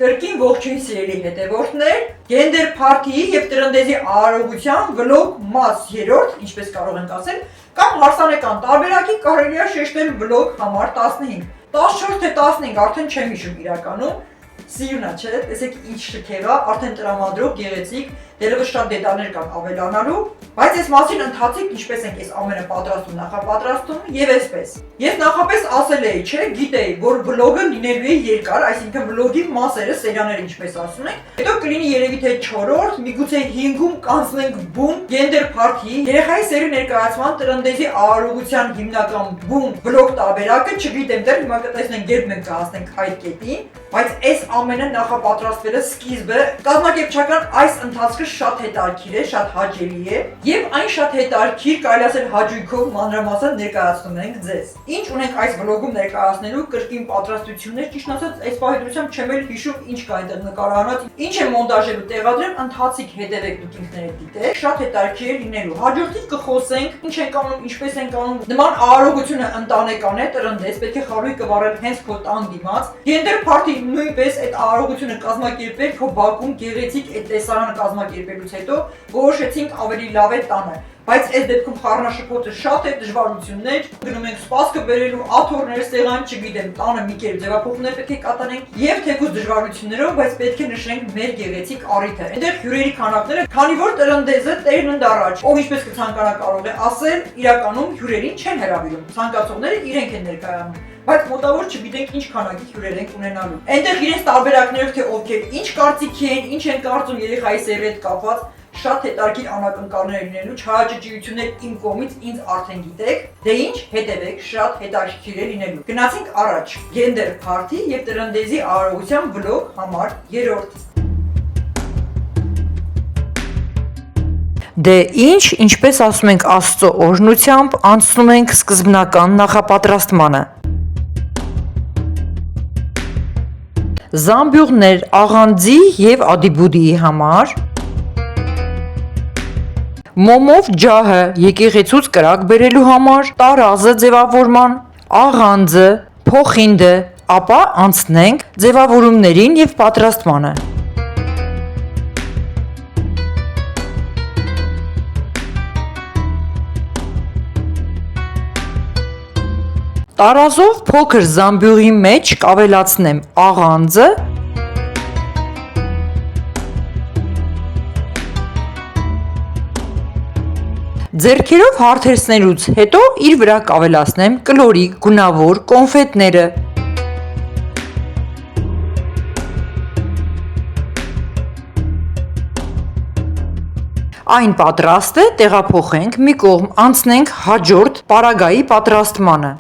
Կրկին ողջույն սիրելի հետևորդներ, Gender Party-ի եւ տրնդեզի արարողության վլոգ մաս 3, ինչպես կարող ենք ասել, կամ հարսանեկան տարբերակի կարելի է շեշտել վլոգ համար 15, 14 թե 15 արդեն չեմ հիշում իրականում, սիրունա չէ, տեսեք ինչ շքեղ է, արդեն տրամադրող, գեղեցիկ, դերևս շատ դետալներ կան ավելանալու, բայց այս մասին ընթացիկ ինչպես ենք այս ամենը պատրաստում, նախապատրաստում եւ այսպես։ Ես նախապես ասել էի, չէ, գիտեի, որ վլոգը լինելու է երկար, այսինքն վլոգի մասերը, սերիաները ինչպես ասում ենք, հետո կլինի երևի թե 4-րդ, միգուցե 5-ում կանցնենք բում Gender Party-ի, երեխայի սերի ներկայացման տրնդեզի արարողության հիմնական բում վլոգ տարբերակը, չգիտեմ դեռ հիմա կտեսնենք երբ մենք կհասնենք այդ կետին, բայց այս ամենը նախապատրաստվելը սկիզբը կազմակերպչական այս ընթացքը շատ հետաքրքիր է, շատ հաճելի է եւ այն շատ հետաքրքիր կարելի ասել հաճույքով մանրամասն ներկայացնում ենք ձեզ։ Ինչ ունենք այս վլոգում ներկայացնելու կրկին պատրաստություններ, ճիշտ ասած, այս պահեդրությամբ չեմ էլ հիշում ինչ կա այնտեղ նկարանած, ինչ է մոնտաժելու տեղադրեմ, ընթացիկ հետևեք դուք ինքներդ դիտեք, շատ հետաքրքիր է լինելու։ Հաջորդից կխոսենք ինչ ենք անում, ինչպես ենք անում։ Նման արարողությունը ընտանեկան է, տրնդես, պետք է խարույկը վառել հենց քո տան դիմաց։ Gender Party նույնպես այդ արարողությունը կազմակերպել քո բակում գեղեցիկ այդ տեսարանը կազմակերպելուց հետո որոշեցինք ավելի լավ է տանը, բայց այս դեպքում խառնաշփոթը շատ է, դժվարություններ, գնում ենք սպասքը բերելու, աթոռներ, սեղան, չգիտեմ, տանը մի կերպ ձևափոխումներ պետք է կատարենք եւ թեկուզ դժվարություններով, բայց պետք է նշենք մեր գեղեցիկ առիթը։ Այնտեղ հյուրերի քանակները, քանի որ տրնդեզը տերն ընդառաջ, ով ինչպես կցանկանա կարող է ասել, իրականում հյուրերին չեն հրավիրում, ցանկացողները իրենք են ներկայանում։ Բայց մոտավոր չգիտենք ինչ քանակի հյուրեր ենք ունենալու։ Այնտեղ իրենց տարբերակներով թե ովքեր ինչ կարծիքի են, ինչ են կարծում երեխայի սերի հետ կապված, շատ հետաքրքիր անակնկալներ լինելու, չհաճճիություններ իմ կողմից ինձ արդեն գիտեք, դե ինչ, հետևեք, շատ հետաքրքիր է լինելու։ Գնացինք առաջ, Gender Party եւ տրնդեզի արարողության վլոգ համար 3։ Դե ինչպես ասում ենք Աստծո օրհնությամբ, անցնում ենք սկզբնական նախապատրաստմանը։ Զամբյուղներ աղանդի եւ ադիբուդիի համար, մոմով ջահը եկեղեցուց կրակ բերելու համար, տարազը ձևավորման, աղանդը, փոխինդը, ապա անցնենք ձևավորումներին եւ պատրաստմանը։ Տարազով փոքր զամբյուղի մեջ կավելացնեմ աղանդը, ձեռքերով հարթեցնելուց հետո իր վրա կավելացնեմ կլորիկ, գունավոր կոնֆետները։ Այն պատրաստ է, տեղափոխենք մի կողմ, անցնենք հաջորդ պարագայի պատրաստմանը։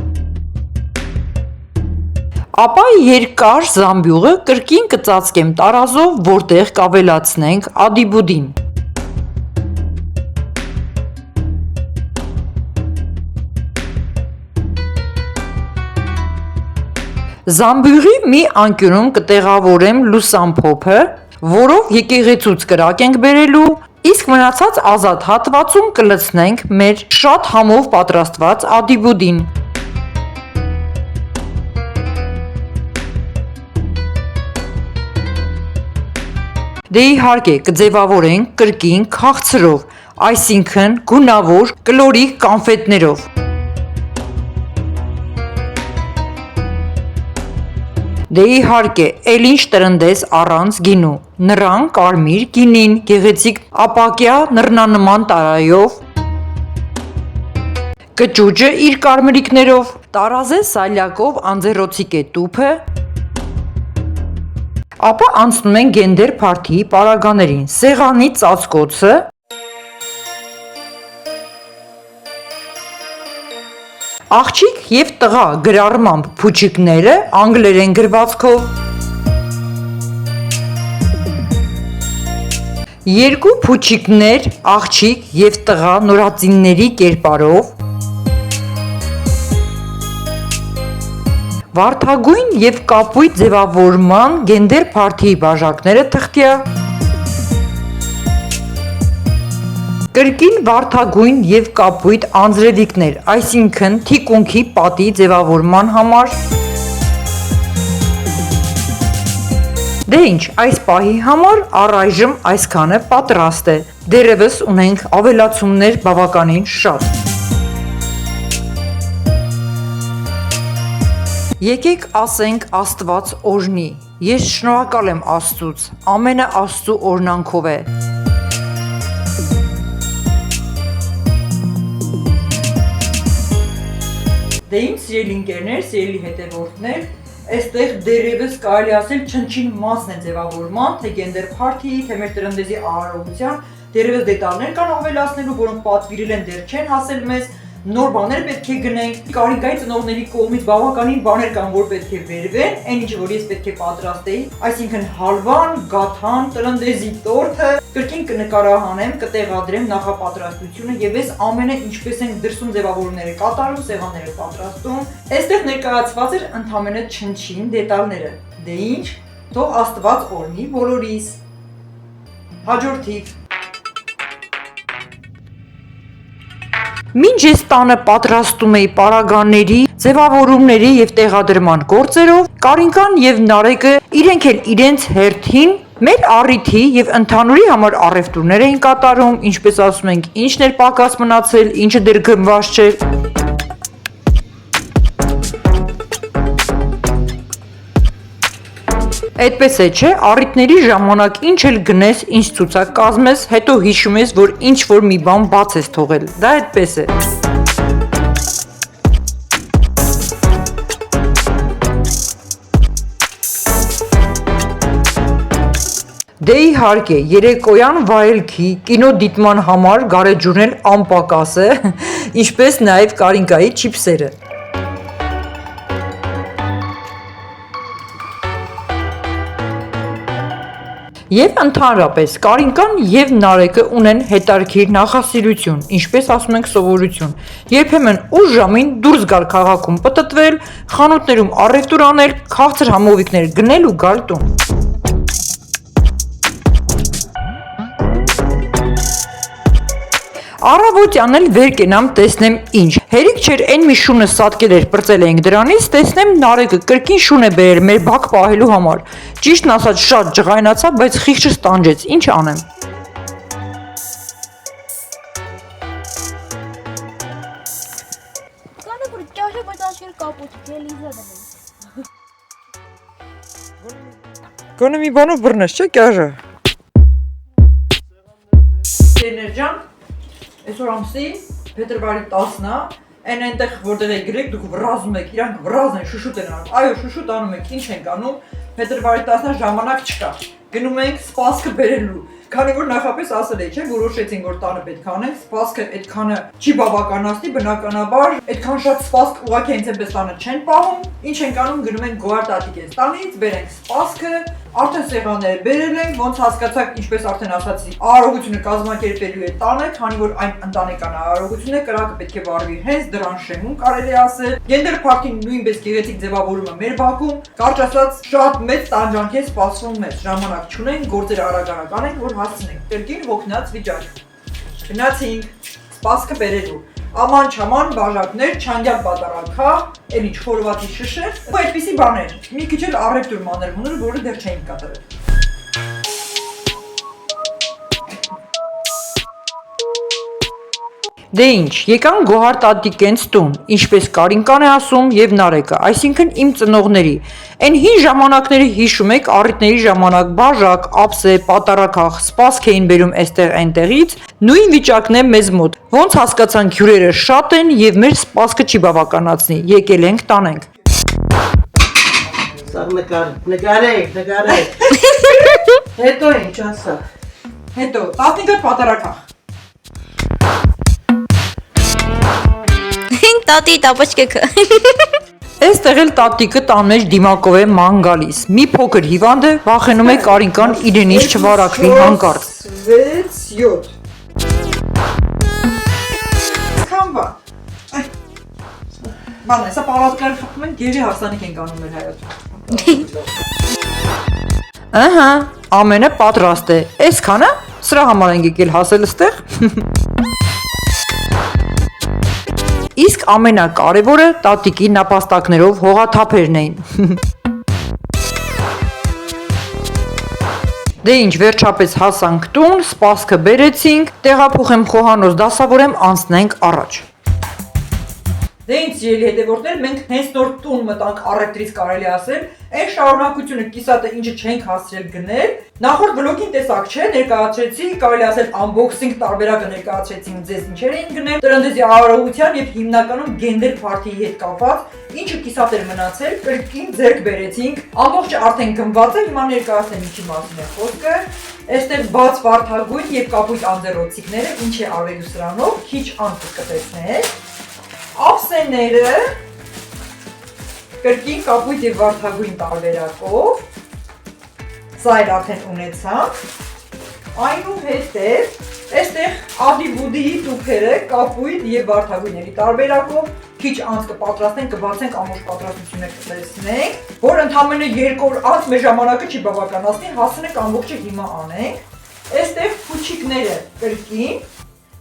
Ապա երկար զամբյուղը կրկին կծածկեմ տարազով, որտեղ կավելացնենք ադիբուդին։ Զամբյուղի մի անկյունում կտեղավորեմ լուսամփոփը, որով եկեղեցուց կրակ ենք բերելու, իսկ մնացած ազատ հատվածում կլցնենք մեր շատ համով պատրաստված ադիբուդին։ Դե իհարկե կձևավորենք կրկին քաղցրով, այսինքն գունավոր կլորիկ կանֆետներով։ Դե իհարկե էլ ինչ տրնդես առանց գինու, նռան կարմիր գինին, գեղեցիկ ապակյա նռնանման տարայով, կճուճը իր կարմրիկներով, տարազե սալյակով անձեռոցիկ է տուփը, ապա անցնում են Gender Party-ի պարագաներին, սեղանի ծածկոցը, աղջիկ և տղա գրառմամբ փուչիկները անգլերեն գրվածքով, երկու փուչիկներ աղջիկ և տղա նորածինների կերպարով, վարդագույն և կապույտ ձևավորման Gender Party-ի բաժակները թղթյա, կրկին վարդագույն և կապույտ անձրևիկներ, այսինքն թիկունքի պատի ձևավորման համար, Դե ինչ, այս պահի համար առայժմ այսքանը պատրաստ է։ Դերևս ունենք ավելացումներ բավականին շատ։ Եկեք ասենք Աստված օրհնի։ Ես շնորհակալ եմ Աստծուց, ամենը Աստծու օրհնանքով է։ Դե իմ սիրելի ընկերներ, սիրելի հետևորդներ, այստեղ դերևս կարելի ասել չնչին մասն է ձևավորման, թե գենդեր փարթիի, թե մեր տրնդեզի արարողության, դերևս դետալներ կան ավելացնելու, որոնք պատվիրել են դեռ չեն հասել մեզ, նոր բաներ պետք է գնենք, Կարինկայի ծնողների կողմից բավականին բաներ կան, որ պետք է վերվեն, այն ինչ որ ես պետք է պատրաստեի, այսինքն հալվան, գաթան, տրնդեզի տորթը, կրկին կնկարահանեմ, կտեղադրեմ նախապատրաստությունը եւ այս ամենը ինչպես են դրսում ձևավորումները կատարում, սեղանները պատրաստում, այստեղ ներկայացված էր ընդհանրապես չնչին դետալները։ Դե ինչ, թող Աստված օրհնի բոլորիս։ Հաջորդիվ Մինչ ես տանը պատրաստում էի պարագաների, ձևավորումների եւ տեղադրման գործերով, Կարինկան եւ Նարեկը իրենք էլ իրենց հերթին մեր առիթի եւ ընդհանուրի համար առևտուրներ էին կատարում, ինչպես ասում ենք, ինչն էր պակաս մնացել, ինչը դեռ գնված չէր։ Այդպես է, չէ, առիթների ժամանակ ինչ էլ գնես, ինչ ցուցակ կազմես, հետո հիշում ես, որ ինչ որ մի բան բաց ես թողել։ Դա այդպես է։ Դե իհարկե, երեկոյան վայելքի, կինո դիտման համար գարեջուրն էլ անպակաս է, ինչպես նաև Կարինկայի չիփսերը։ Եվ ընդհանրապես Կարինկան եւ Նարեկը ունեն հետարքիր նախասիրություն, ինչպես ասում ենք սովորություն։ Երբեմն ուշ ժամին դուրս գալ քաղաքում պտտվել, խանութներում առևտուր անել, քաղցր համովիկներ գնել ու գալ տուն։ Առավոտյան էլ վեր կենամ տեսնեմ ինչ։ Հերիք չէր այն մի շունը սատկել էր պրծել էինք դրանից, տեսնեմ Նարեկը կրկին շուն է բերել մեր բակ պահելու համար։ Ճիշտն ասած շատ ջղայնացա, բայց խիղճս տանջեց, ինչ անեմ։ Կանը որ ճաշը բայց աշկեր կապուտ, Լիզա դնում։ Գոնե մի բանով բռնես, չէ՞ կյաժը։ Ջան, այսօր ամսի փետրվարի 10-ն է, այնտեղ որտեղ եք գրեք, դուք վրազում եք, իրանք վրազ են, շուշուտ են անում։ Այո, շուշուտ անում եք, ինչ ենք անում, փետրվարի 10-ն ժամանակ չկա։ Գնում ենք սպասքը բերելու։ Քանի որ նախապես ասել էի, չէ, որոշեցինք, որ տանը պետք է անենք, սպասքը այդքանը չի բավականացնի, բնականաբար, այդքան շատ սպասք ուղղակի հենց այնպես տանը չեն պահում։ Ինչ ենք անում, գնում ենք Գոհար տատիկես տանից, բերենք սպասքը, արդեն սեղանները բերել ենք, ոնց հասկացաք, ինչպես արդեն ասացի, արարողությունը կազմակերպելու է տանը, քանի որ այն ընտանեկան արարողություն է, կրակը պետք է վառվի հենց դրան շեմում, կարելի ասել։ Գենդեր փարթին նույնպես գեղեցիկ ձևավորումը մեր բակում, կարճ ասած, շատ մեծ տանջանք է սպասվում մեզ, ժամանակ չունենք, գործերը արագ անենք, որ հասցնենք կրկին հոգնած վիճակ։ Գնացինք սպասքը բերելու։ Աման չաման բաժակներ, չանգյալ պատարակա, էլ ինչ խորովածի շշեր, ու այդպիսի բաներ։ Մի քիչ էլ առևտուր մանր մուներ, որը դեռ չէինք կատարել։ Դե ինչ, եկան Գոհար տատիկենց տուն, ինչպես Կարինկան է ասում եւ Նարեկը, այսինքն իմ ծնողների։ Այն հին ժամանակների հիշում եք, առիթների ժամանակ բաժակ, ափսե, պատարակախ, սպասք էին բերում այստեղ այնտեղից, նույն վիճակն է մեզ մոտ։ Ոնց հասկացանք հյուրերը շատ են եւ մեր սպասքը չի բավականացնի, եկել ենք տանենք։ Սա նկարեք։ Հետո ինչ ասա։ Հետո 15 պատարակախ։ Տատի տապոչկեքը։ Այստեղ էլ տատիկը տան մեջ դիմակով է ման գալիս։ Մի փոքր հիվանդ է, վախենում է Կարինկան իրենից չվարակվի հանկարծ։ 6 7 Քամբա։ Բանը, սա պալատկար խփում են, գերի հարսանիք ենք անում մեր հայոց։ Ահա, ամենը պատրաստ է։ Այսքանը սրա համար ենք եկել հասել այստեղ։ Իսկ ամենակարևորը տատիկի նապաստակներով հողաթափերն էին։ Դե ինչ, վերջապես հասանք տուն, սպասքը բերեցինք, տեղափոխեմ խոհանոց դասավորեմ, անցնենք առաջ։ Դե ինչ սիրելի հետևորդներ, մենք հենց նոր տուն մտանք առևտրից կարելի ասել, այն շարունակությունը կիսատը ինչը չենք հասցրել գնել, նախորդ վլոգին տեսակ չէ, ներկայացրեցի, կարելի ասել unboxing տարբերակը ներկայացրեցինք ձեզ ինչեր էին գնել, տրնդեզի արարողության եւ հիմնականում գենդեր փարթիի հետ կապված, ինչը կիսատ էր մնացել, կրկին ձեռք բերեցինք, ամբողջը արդեն գնված է, հիմա ներկայացնեմ ինչի մասին է խոսքը, այստեղ բաց վարդագույն եւ կապույտ անձեռոցիկները, ինչ է արվելու սրանով, քիչ անց կտեսնեք։ Ափսեները կրկին կապույտ եւ վարդագույն տարբերակով, սա էլ արդեն ունեցանք, այնուհետև այստեղ ադիբուդիի տուփերը կապույտ եւ վարդագույնների տարբերակով, քիչ անց կպատրաստենք, կբացենք ամբողջ պատրաստությունը կտեսնենք, որ ընդամենը 2 օր անց մեր ժամանակը չի բավականացնի, հասնենք ամբողջը հիմա անենք, այստեղ փուչիկները կրկին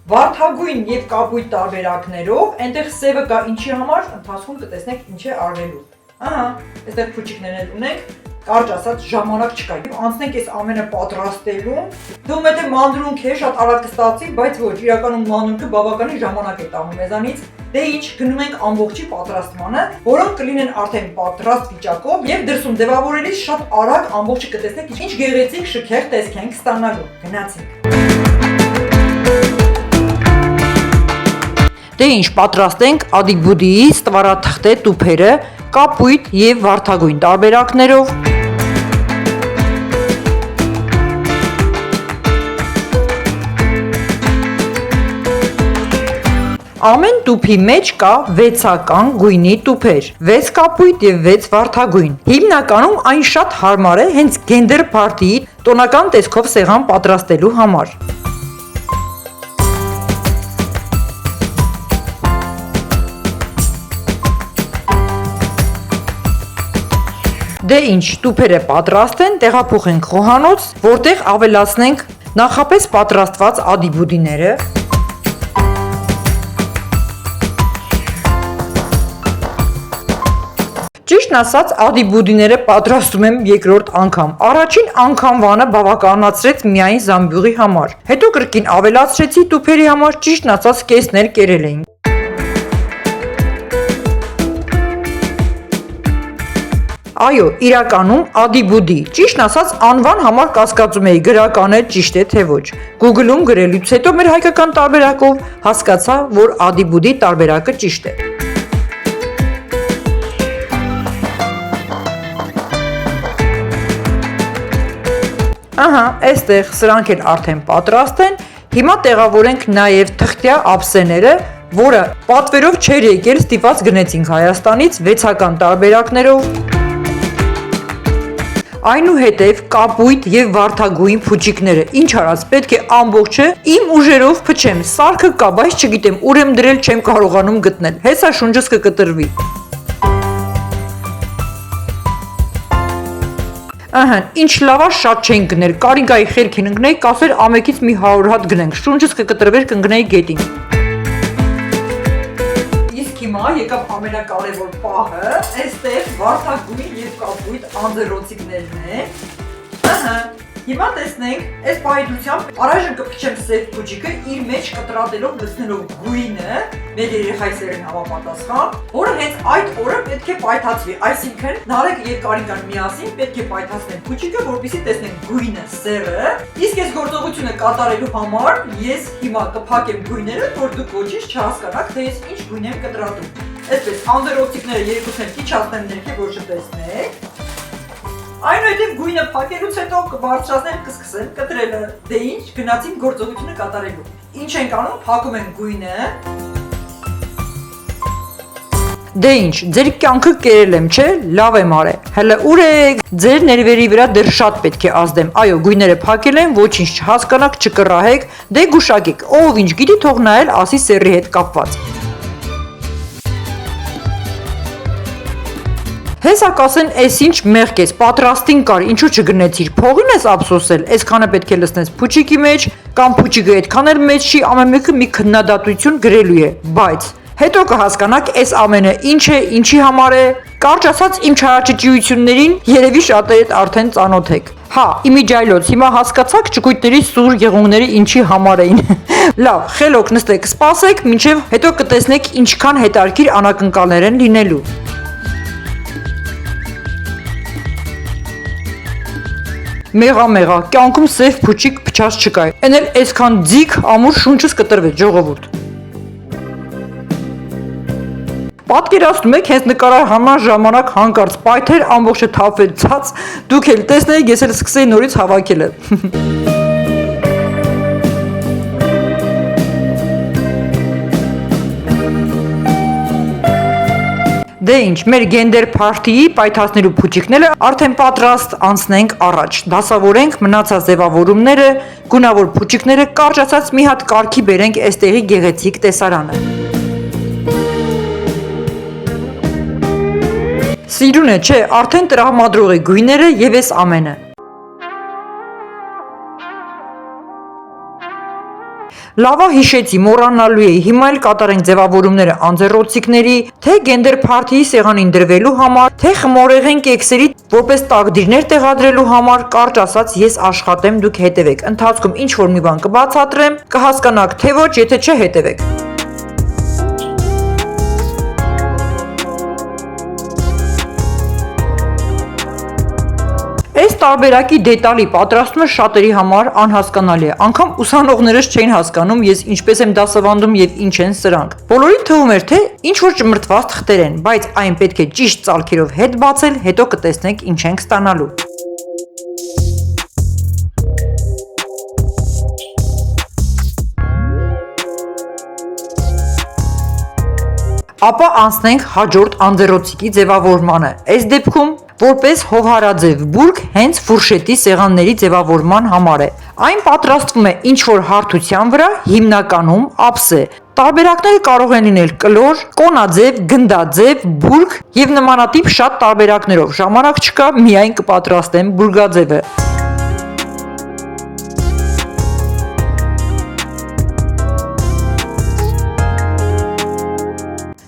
վարդագույն եւ կապույտ տարբերակներով, այնտեղ սևը կա ինչի համար, ընթացքում կտեսնեք ինչ է արվելու։ Ահա, այստեղ փուչիկներն ունենք, կարճ ասած ժամանակ չկա։ Անցնենք այս ամենը պատրաստելուն։ Դու մտե մանրունք է, շատ արագ կստացի, բայց ոչ, իրականում մանրունքը բավականին ժամանակ է տանում մեզանից։ Դե ինչ, գնում ենք ամբողջի պատրաստմանը, որոնք կլինեն արդեն պատրաստ վիճակով եւ դրսում ձևավորելիս շատ արագ ամբողջը կտեսնեք ինչ գեղեցիկ շքեղ տեսք ենք ստանալու։ Գնացինք։ Դե ինչ, պատրաստենք ադիբուդիի ստվարաթղթե տուփերը կապույտ եւ վարդագույն տարբերակներով։ Ամեն տուփի մեջ կա 6-ական գույնի տուփեր, 6 կապույտ եւ 6 վարդագույն։ Հիմնականում այն շատ հարմար է հենց գենդեր փարթիի տոնական տեսքով սեղան պատրաստելու համար։ Դե ինչ, տուփերը պատրաստ են, տեղափոխենք խոհանոց, որտեղ ավելացնենք նախապես պատրաստված ադիբուդիները։ Ճիշտն ասած, ադիբուդիները պատրաստում եմ երկրորդ անգամ։ Առաջին անգամվանը բավականացրեց միայն զամբյուղի համար։ Հետո կրկին ավելացրեցի տուփերի համար, ճիշտն ասած, կեսն էլ կերել էինք։ Այո, իրականում ադիբուդի, ճիշտն ասած անվան համար կասկածում էի գրական է, ճիշտ է թե ոչ։ Google-ում գրելուց հետո մեր հայկական տարբերակով հասկացա, որ ադիբուդի տարբերակը ճիշտ է։ Ահա, այստեղ սրանք էլ արդեն պատրաստ են, հիմա տեղավորենք նաև թղթյա ափսեները, որը պատվերով չէր եկել, ստիպված գնեցինք Հայաստանից 6-ական տարբերակներով։ Այնուհետև կապույտ եւ վարդագույն փուչիկները, ինչ արած, պետք է ամբողջը իմ ուժերով փչեմ, սարքը կա, բայց չգիտեմ ուր եմ դրել, չեմ կարողանում գտնել, հեսա շունչս կկտրվի։ Ահա, ինչ լավա շատ չենք գնել, Կարինկայի խելքին ընկնեի, կասեր ամեկից մի 100 հատ գնենք, շունչս կկտրվեր, կընկնեի գետին։ Հիմա եկավ ամենակարևոր պահը, այստեղ վարդագույն եւ կապույտ անձեռոցիկներն են։ Ահա, հիմա տեսնենք, այս պահեդությամբ առայժմ կփչեմ սև փուչիկը իր մեջ կտրատելով լցնելով գույնը, մեր երեխայի սերն համապատասխան, որը հենց այդ օրը պետք է պայթացվի, այսինքն Նարեկ եւ Կարինկան միասին պետք է պայթացնեն փուչիկը, որպեսզի տեսնենք գույնը, սերը։ Իսկ այս գործողությունը կատարելու համար ես հիմա կփակեմ գույները, որ դուք ոչինչ չհասկանաք, թե ես ինչ գույն եմ կտրատում։ Այսպես անձեռոցիկները երկուսն էլ իջացնեմ ներքև, որ չտեսնեք։ Այնուհետև գույնը փակելուց հետո կբարձրացնեմ, կսկսեմ կտրելը։ Դե ինչ, գնացինք գործողությունը կատարելու։ Ինչ ենք անում, փակում ենք գույնը։ Դե ինչ, ձեր կյանքը կերել եմ, չէ՞, լավ եմ արել։ Հələ ուր եք, ձեր ներվերի վրա դեռ շատ պետք է ազդեմ։ Այո, գույները փակել եմ, ոչինչ չհասկանաք, չկռահեք, դե գուշակեք, ով ինչ գիտի, թող նայել ասի սեռի հետ կապված։ Հեսա կասեն, էս ինչ մեղք ես, պատրաստին կար, ինչու չգնեցիր, փողին ես ափսոսել, այսքանը պետք է լցնես փուչիկի մեջ, կամ փուչիկը այդքան էլ մեծ չի, ամեն մեկը մի քննադատություն գրելու է, բայց հետո կհասկանաք այս ամենը ինչ է, ինչի համար է, կարճ ասած իմ չարաճճիություններին երևի շատերդ արդեն ծանոթ եք։ Հա, իմիջայլոց, հիմա հասկացաք ճկույտների սուր եղունգները ինչի համար էին։ Լավ, խելոք նստեք, սպասեք, մինչև հետո կտեսնեք ինչքան հետարքիր անակնկալներ են լինելու։ Մեղա, կյանքում սև փուչիկ փչած չկա։ Էն էլ այսքան ձիգ ամուր շունչս կտրվեց, ժողովուրդ։ Պատկերացնում եք, հենց նկարար հանման ժամանակ հանկարծ պայթեր ամբողջը թափվեցած, դուք էլ տեսնեիք, ես էլ սկսեի նորից հավաքելը։ Դե ինչ, մեր գենդեր փարթիի պայթացնելու փուչիկները արդեն պատրաստ, անցնենք առաջ, դասավորենք մնացած ձևավորումները, գունավոր փուչիկները կարճ ասած մի հատ կարգի բերենք այստեղի գեղեցիկ տեսարանը։ Սիրուն է, չէ, արդեն տրամադրող է գույները եւ այս ամենը։ Լավա հիշեցի, մոռանալու էի, հիմա էլ կատարենք ձևավորումները անձեռոցիկների, թե գենդեր փարթիի սեղանին դրվելու համար, թե խմորեղեն կեքսերի որպես տակդիրներ տեղադրելու համար, կարճ ասած ես աշխատեմ, դուք հետևեք, ընթացքում ինչ որ մի բան կբացատրեմ, կհասկանաք թե ոչ, եթե չէ հետևեք։ Այս տարբերակի դետալի պատրաստումը շատերի համար անհասկանալի է, անգամ ուսանողներս չէին հասկանում ես ինչպես եմ դասավանդում եւ ինչ են սրանք։ Բոլորին թվում էր, թե ինչ որ ճմրթված թղթեր են, բայց այն պետք է ճիշտ ծալքերով հետ բացել, հետո կտեսնենք ինչ ենք ստանալու։ Ապա անցնենք հաջորդ անձեռոցիկի ձևավորմանը։ Այս դեպքում որպես հովհարաձև բուրգ հենց ֆուրշետի սեղանների ձևավորման համար է։ Այն պատրաստվում է ինչ-որ հարթության վրա, հիմնականում ափսե։ Տարբերակները կարող են լինել կլոր, կոնաձև, գնդաձև, բուրգ եւ նմանատիպ շատ տարբերակներով։ Ժամանակ չկա, միայն կպատրաստեմ բուրգաձևը։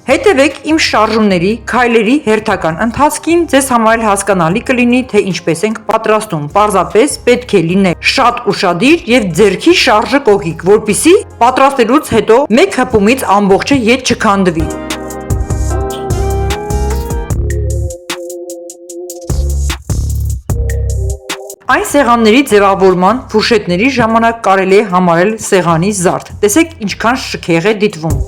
Հետևեք իմ շարժումների, քայլերի հերթական ընթացքին, ձեզ համար հասկանալի կլինի, թե ինչպես ենք պատրաստում։ Պարզապես պետք է լինել շատ ուշադիր եւ ձեռքի շարժը կողիկ, որpիսի պատրաստելուց հետո մեկ հպումից ամբողջը ետ չքանդվի։ Այն սեղանների ձևավորման ֆուրշետների ժամանակ կարելի է համարել սեղանի զարդ։ Տեսեք ինչքան շքեղ է դիտվում։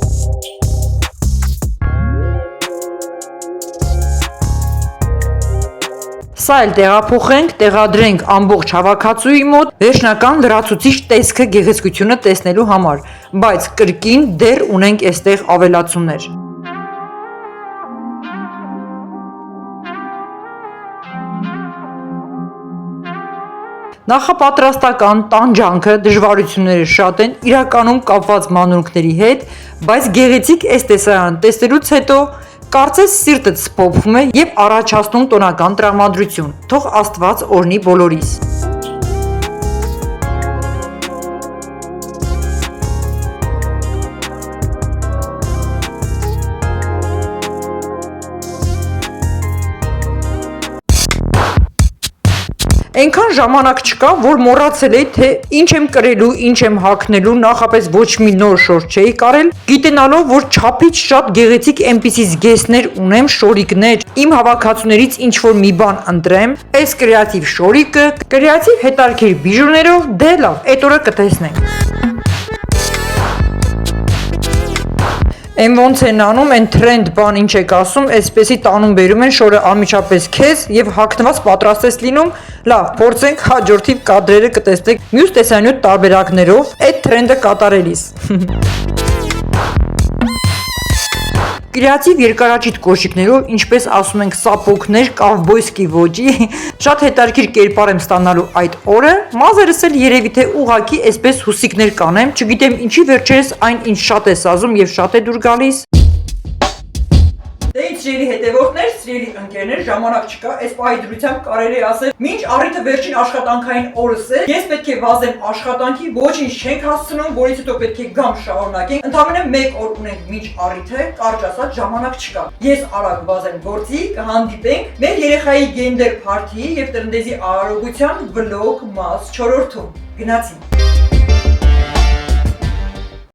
Սա էլ տեղափոխենք, տեղադրենք ամբողջ հավաքածուի մոտ վերջնական լրացուցիչ տեսքը գեղեցկությունը տեսնելու համար, բայց կրկին դեռ ունենք այստեղ ավելացումներ։ Նախապատրաստական տանջանքը դժվարությունները շատ են, իրականում կապված մանրուքների հետ, բայց գեղեցիկ այս տեսարանը տեսնելուց հետո կարծես սիրտդ սփոփվում է եւ առաջացնում տոնական տրամադրություն։ Թող Աստված օրհնի բոլորիս։ Այնքան ժամանակ չկա, որ մոռացել էի, թե ինչ եմ կրելու, ինչ եմ հագնելու, նախապես ոչ մի նոր շորթ չէի կարել, գիտենալով, որ չափից շատ գեղեցիկ այնպիսի զգեստներ ունեմ, շորիկներ, իմ հավաքածուներից ինչ որ մի բան ընտրեմ, այս կրեատիվ շորիկը, կրեատիվ հետարքիր բիժուներով, դե լավ, այդ օրը կտեսնենք։ Են ոնց են անում, են թրենդ բան ինչ եք ասում, այսպեսի տանում բերում են շորը անմիջապես քեզ եւ հագնված պատրաստ ես լինում, լավ, փորձենք հաջորդիվ կադրերը կտեսնեք մյուս տեսանյութ տարբերակներով այդ թրենդը կատարելիս։ Կրեատիվ երկարաճիտ կոշիկներով, ինչպես ասում ենք սապոկներ, կավբոյսկի ոճի, շատ հետաքրքիր կերպար եմ ստանալու այդ օրը, մազերս էլ երևի թե ուղակի այսպես հուսիկներ կանեմ, չգիտեմ ինչի վերջերս այն ինչ շատ է սազում եւ շատ է դուր գալիս։ Դե ինձ սիրելի հետևորդներ, սիրելի ընկերներ, ժամանակ չկա, այս պահի դրությամբ կարելի ասել, մինչ առիթը վերջին աշխատանքային օրս է, ես պետք է վազեմ աշխատանքի, ոչինչ չենք հասցնում, որից հետո պետք է գամ շարունակենք։ Ընդամենը 1 օր ունենք մինչ առիթը, կարճ ասած ժամանակ չկա։ Ես արագ վազեմ գործի, կհանդիպենք մեր երեխայի գենդեր փարթիի եւ տրնդեզի արարողության վլոգ մաս 4-ում։ Գնացինք։